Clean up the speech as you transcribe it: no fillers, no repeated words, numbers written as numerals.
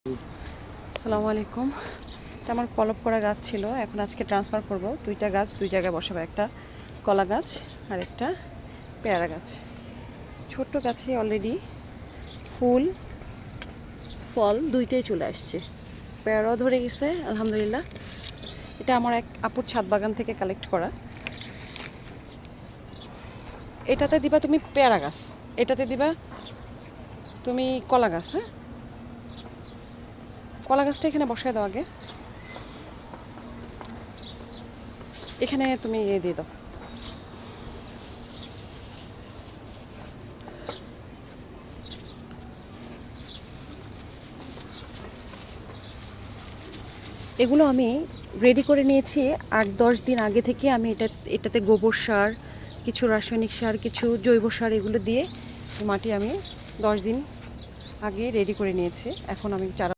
আসসালামু আলাইকুম। এটা আমার কলপ করা গাছ ছিল, এখন আজকে ট্রান্সফার করব। দুইটা গাছ দুই জায়গায় বসাবো, একটা কলা গাছ আর একটা পেয়ারা গাছ। ছোট্ট গাছে অলরেডি ফুল ফল দুইটাই চলে আসছে, পেয়ারাও ধরে গেছে আলহামদুলিল্লাহ। এটা আমার এক আপুর ছাদ বাগান থেকে কালেক্ট করা। এটাতে দিবা তুমি পেয়ারা গাছ, এটাতে দিবা তুমি কলা গাছ। হ্যাঁ, কলা গাছটা এখানে বসায় দাও আগে, এখানে তুমি দিয়ে দাও। এগুলো আমি রেডি করে নিয়েছি 8-10 দিন আগে থেকে। আমি এটাতে গোবর সার, কিছু রাসায়নিক সার, কিছু জৈব সার এগুলো দিয়ে মাটি আমি 10 দিন আগে রেডি করে নিয়েছি। এখন আমি চারা